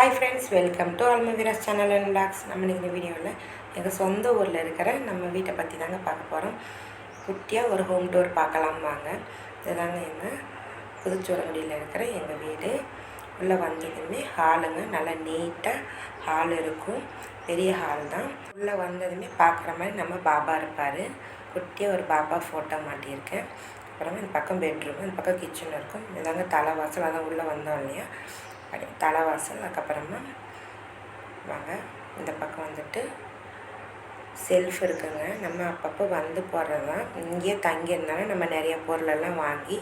Hi friends, welcome to ஆல்மவீராஸ் channel and vlogs. நம்ம இந்த வீடியோவில் எங்கள் சொந்த ஊரில் இருக்கிற நம்ம வீட்டை பற்றி தாங்க பார்க்க போகிறோம். குட்டியாக ஒரு ஹோம் டூர் பார்க்கலாம் வாங்க. இதுதாங்க எங்கள் புதுச்சோரங்குடியில் இருக்கிற எங்கள் வீடு. உள்ளே வந்ததுமே ஹாலுங்க, நல்லா நீட்டாக ஹால் இருக்கும். பெரிய ஹால் தான். உள்ளே வந்ததுமே பார்க்குற மாதிரி நம்ம பாபா இருப்பார். குட்டியாக ஒரு பாபா ஃபோட்டோ மாட்டியிருக்கேன். அப்புறமா இந்த பக்கம் பெட்ரூம், இந்த பக்கம் கிச்சன் இருக்கும். இதாங்க தலைவாசல். அதான் உள்ளே வந்தோம் இல்லையா, அப்படி தலைவாசல். அதுக்கப்புறமா வாங்க இந்த பக்கம் வந்துட்டு செல்ஃப் இருக்குங்க. நம்ம அப்பப்போ வந்து போடுறது தான். இங்கேயே தங்கியிருந்தாலும் நம்ம நிறைய பொருளெல்லாம் வாங்கி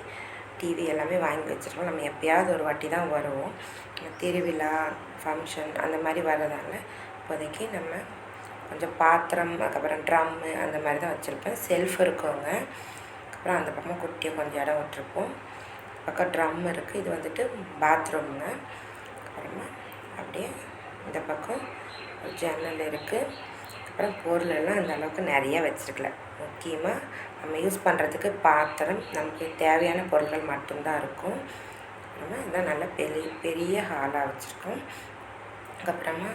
டிவி எல்லாமே வாங்கி வச்சுருக்கோம். நம்ம எப்போயாவது ஒரு வாட்டி தான் வருவோம். திருவிழா ஃபங்க்ஷன் அந்த மாதிரி வர்றதால இப்போதைக்கு நம்ம கொஞ்சம் பாத்திரம், அதுக்கப்புறம் ட்ரம்மு அந்த மாதிரி தான் வச்சுருப்பேன். செல்ஃப் இருக்குங்க. அப்புறம் அந்த பக்கம் குட்டியாக கொஞ்சம் இடம் விட்டுருப்போம். பக்கம் ட்ரம் இருக்குது. இது வந்துட்டு பாத்ரூம்ங்க. அப்புறமா அப்படியே இந்த பக்கம் ஒரு ஜன்னல் இருக்குது. அப்புறம் பொருளெல்லாம் அந்த அளவுக்கு நிறையா வச்சுருக்கல. முக்கியமாக நம்ம யூஸ் பண்ணுறதுக்கு பாத்திரம், நமக்கு தேவையான பொருட்கள் மட்டும்தான் இருக்கும். அப்புறமா இதான் நல்லா பெரிய ஹாலாக வச்சுருக்கோம். அதுக்கப்புறமா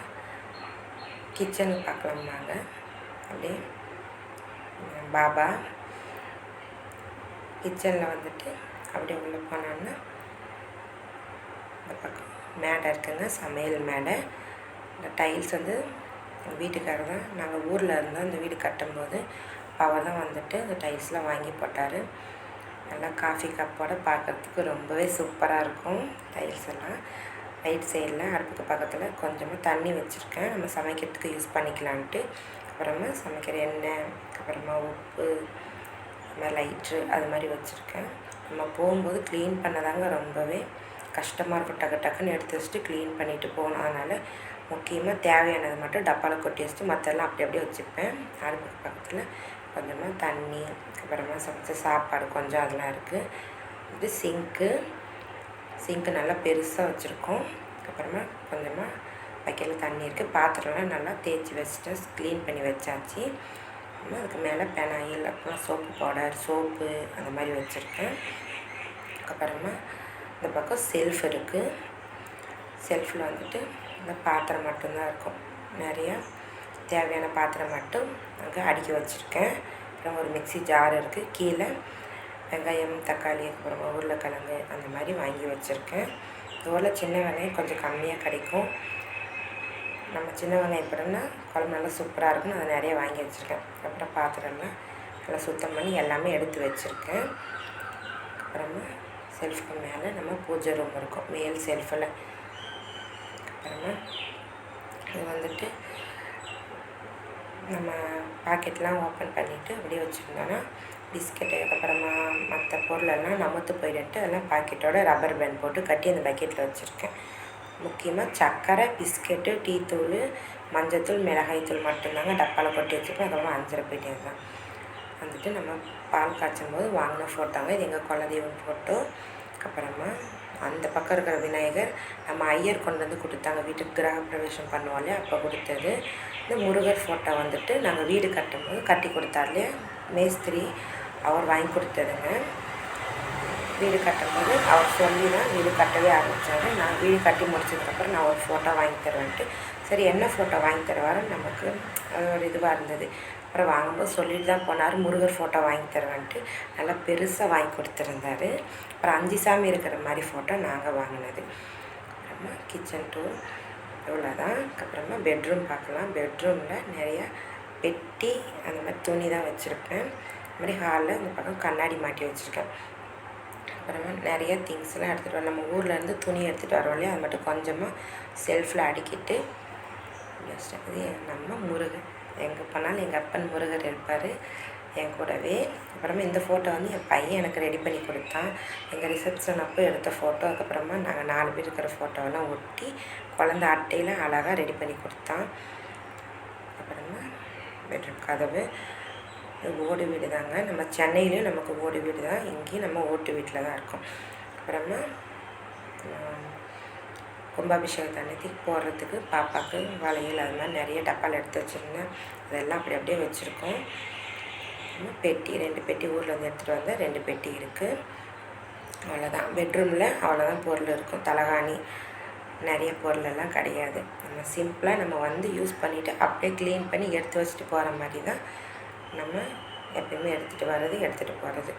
கிச்சனுக்கு பார்க்கலாமாங்க. அப்படியே பாபா கிச்சனில் வந்துட்டு அப்படியே உள்ளே போனோன்னா இந்த பக்கம் மேடை இருக்குங்க, சமையல் மேடை. இந்த டைல்ஸ் வந்து எங்கள் வீட்டுக்காரர் தான். நாங்கள் ஊரில் இருந்தோம். இந்த வீடு கட்டும்போது அவர் தான் வந்துட்டு இந்த டைல்ஸ்லாம் வாங்கி போட்டார். நல்லா காஃபி கப்போடு பார்க்குறதுக்கு ரொம்பவே சூப்பராக இருக்கும் டைல்ஸ் எல்லாம். ரைட் சைடில் அடுப்புக்கு பக்கத்தில் கொஞ்சமாக தண்ணி வச்சுருக்கேன், நம்ம சமைக்கிறதுக்கு யூஸ் பண்ணிக்கலான்ட்டு. அப்புறமா சமைக்கிற எண்ணெய், அப்புறமா உப்பு, லைட்ரு அது மாதிரி வச்சுருக்கேன். நம்ம போகும்போது க்ளீன் பண்ணதாங்க ரொம்பவே கஷ்டமாக இருக்கும். டக்கு டக்குன்னு எடுத்து வச்சுட்டு க்ளீன் பண்ணிவிட்டு போகணும். அதனால் முக்கியமாக தேவையானது மட்டும் டப்பாவில் கொட்டி வச்சுட்டு மற்றெல்லாம் அப்படி அப்படியே வச்சுப்பேன். அடுப்புக்கு பக்கத்தில் கொஞ்சமாக தண்ணி, அப்புறமா சமைச்ச சாப்பாடு கொஞ்சம் அதெல்லாம் இருக்குது. இது சிங்க்கு நல்லா பெருசாக வச்சுருக்கோம். அப்புறமா கொஞ்சமாக பக்கெட்டில் தண்ணி இருக்குது. பாத்திரம்லாம் நல்லா தேய்ச்சி வச்சுட்டு க்ளீன் பண்ணி வச்சாச்சு. அதுக்கு மேலே பெனாயில், அப்புறம் சோப்பு பவுடர், சோப்பு அந்த மாதிரி வச்சுருக்கேன். அப்புறமா இந்த பக்கம் செல்ஃப் இருக்குது. செல்ஃபில் வந்துட்டு இந்த பாத்திரம் மட்டும்தான் இருக்கும். நிறையா தேவையான பாத்திரம் மட்டும் அங்கே அடுக்கி வச்சுருக்கேன். அப்புறம் ஒரு மிக்ஸி ஜார் இருக்குது. கீழே வெங்காயம், தக்காளி, அப்புறமா உருளைக்கிழங்கு அந்த மாதிரி வாங்கி வச்சுருக்கேன். ஊரில் சின்ன வெங்காயம் கொஞ்சம் கம்மியாக கிடைக்கும். நம்ம சின்ன வெங்காயம் போட்டோம்னா குழம்பு நல்லா சூப்பராக இருக்குன்னு அதை நிறைய வாங்கி வச்சுருக்கேன். அப்புறம் பாத்திரம்லாம் நல்லா சுத்தம் பண்ணி எல்லாமே எடுத்து வச்சுருக்கேன். அப்புறமா செல்ஃபுக்கு மேலே நம்ம பூஜை ரூம் இருக்கும், மேல் செல்ஃபில். அப்புறமா இது வந்துட்டு நம்ம பாக்கெட்லாம் ஓப்பன் பண்ணிவிட்டு அப்படியே வச்சுருந்தோன்னா பிஸ்கெட்டு, அப்புறமா மற்ற பொருளெல்லாம் நமுத்து போயிட்டு அதெல்லாம் பாக்கெட்டோட ரப்பர் பேண்ட் போட்டு கட்டி அந்த பக்கெட்டில் வச்சுருக்கேன். முக்கியமாக சர்க்கரை, பிஸ்கெட்டு, டீ தூள், மஞ்சத்தூள், மிளகாய்த்தூள் மட்டும்தாங்க டப்பாவில் கொட்டி வச்சுருக்கேன். அதுக்கப்புறம் அஞ்சரை போயிட்டே தான் வந்துட்டு நம்ம பால் காய்ச்சும் போது வாங்கின ஃபோட்டோங்க. இது எங்கள் குலதெய்வம் ஃபோட்டோ. அப்புறமா அந்த பக்கம் இருக்கிற விநாயகர் நம்ம ஐயர் கொண்டு வந்து கொடுத்தாங்க. வீட்டுக்கு கிரக பிரவேசம் பண்ணுவோம் இல்லையா, அப்போ கொடுத்தது. இந்த முருகர் ஃபோட்டோ வந்துட்டு நாங்கள் வீடு கட்டும்போது கட்டி கொடுத்தார் இல்லையா மேஸ்திரி, அவர் வாங்கி கொடுத்ததுங்க. வீடு கட்டும்போது அவர் சொல்லி தான் வீடு கட்டவே ஆரம்பித்தாரு. நான் வீடு கட்டி முடிச்சதுக்கப்புறம் நான் ஒரு ஃபோட்டோ வாங்கி தருவேன்ட்டு, சரி என்ன ஃபோட்டோ வாங்கி தருவாருன்னு நமக்கு ஒரு இதுவாக இருந்தது. அப்புறம் வாங்கும்போது சொல்லிட்டு தான் போனார், முருகர் ஃபோட்டோ வாங்கி தருவேன்ட்டு. நல்லா பெருசாக வாங்கி கொடுத்துருந்தாரு. அப்புறம் 5 சாமி இருக்கிற மாதிரி ஃபோட்டோ நாங்கள் வாங்கினது. அப்புறமா கிச்சன் டூர் இவ்வளோ தான். அப்புறமா பெட்ரூம் பார்க்கலாம். பெட்ரூமில் நிறையா பெட்டி அந்த மாதிரி துணி தான் வச்சுருப்பேன். அது மாதிரி ஹாலில் இந்த பக்கம் கண்ணாடி மாட்டி வச்சுருக்கேன். அப்புறமா நிறைய திங்ஸ்லாம் எடுத்துகிட்டு வரோம். நம்ம ஊர்லேருந்து துணி எடுத்துகிட்டு வரோம் இல்லையா, அது மட்டும் கொஞ்சமாக செல்ஃபில் அடுக்கிட்டு வச்சிட்டேன். இது நம்ம முருகன், எங்கே போனாலும் எங்கள் அப்பன் முருகர் இருப்பார் என் கூடவே. அப்புறமா இந்த ஃபோட்டோ வந்து என் பையன் எனக்கு ரெடி பண்ணி கொடுத்தான். எங்கள் ரிசப்ஷன் அப்போ எடுத்த ஃபோட்டோ. அதுக்கப்புறமா நாங்கள் 4 பேர் இருக்கிற ஃபோட்டோவெல்லாம் ஒட்டி குழந்த அட்டையில் அழகாக ரெடி பண்ணி கொடுத்தான். அப்புறமா பெட்ரூம் கதவு ஓடு வீடு தாங்க. நம்ம சென்னையிலையும் நமக்கு ஓடு வீடு தான், இங்கேயும் நம்ம ஓட்டு வீட்டில் தான் இருக்கோம். அப்புறமா கும்பாபிஷேகத்தை அன்னைக்கு போடுறதுக்கு பாப்பாவுக்கு வளையல் அது மாதிரி நிறைய டப்பால் எடுத்து வச்சுருந்தேன். அதெல்லாம் அப்படி அப்படியே வச்சுருக்கோம். பெட்டி 2 பெட்டி ஊரில் வந்து எடுத்துகிட்டு வந்தால் 2 பெட்டி இருக்குது. அவ்வளோதான். பெட்ரூமில் அவ்வளோதான் பொருள் இருக்கும். தலகாணி, நிறைய பொருளெல்லாம் கிடையாது. நம்ம சிம்பிளாக நம்ம வந்து யூஸ் பண்ணிவிட்டு அப்படியே க்ளீன் பண்ணி எடுத்து வச்சுட்டு போகிற மாதிரி தான் நம்ம எப்பயுமே எடுத்துகிட்டு போகிறது.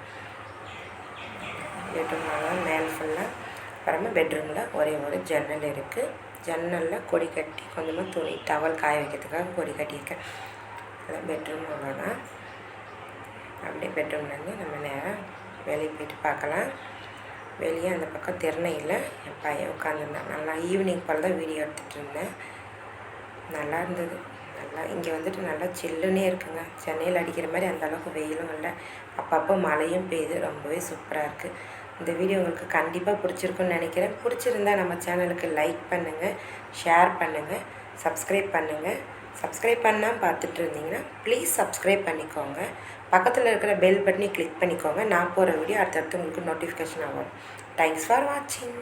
பெட்ரூம்லாம் மேலே ஃபுல்லாக. அப்புறமா பெட்ரூமில் ஒரே ஒரு ஜன்னல் இருக்குது. ஜன்னலில் கொடி கட்டி கொஞ்சமாக துணி டவல் காய வைக்கிறதுக்காக கொடி கட்டியிருக்கேன். அதான் பெட்ரூம் அவ்வளோதான். அப்படியே பெட்ரூம்லேருந்து நம்ம நேராக வெளியே போயிட்டு பார்க்கலாம். வெளியே அந்த பக்கம் திறனையில் என் பையன் உட்காந்துருந்தான். நல்லா ஈவினிங் போல் தான் வீடியோ எடுத்துகிட்டு இருந்தேன். நல்லா இருந்தது. நல்லா இங்கே வந்துட்டு நல்லா சில்லுன்னே இருக்குங்க. சென்னையில் அடிக்கிற மாதிரி அந்தளவுக்கு வெயிலும் இல்லை, அப்பப்போ மழையும் பெய்யுது. ரொம்பவே சூப்பராக இருக்குது. இந்த வீடியோ உங்களுக்கு கண்டிப்பாக பிடிச்சிருக்குன்னு நினைக்கிறேன். பிடிச்சிருந்தா நம்ம சேனலுக்கு லைக் பண்ணுங்கள், ஷேர் பண்ணுங்கள், சப்ஸ்கிரைப் பண்ணுங்கள். சப்ஸ்கிரைப் பண்ணாமல் பார்த்துட்டு இருந்தீங்கன்னா ப்ளீஸ் சப்ஸ்கிரைப் பண்ணிக்கோங்க. பக்கத்தில் இருக்கிற பெல் பட்டனை கிளிக் பண்ணிக்கோங்க. நான் போகிற வீடியோ அடுத்தடுத்து உங்களுக்கு நோட்டிஃபிகேஷன் ஆகும். தேங்க்ஸ் ஃபார் வாட்சிங்.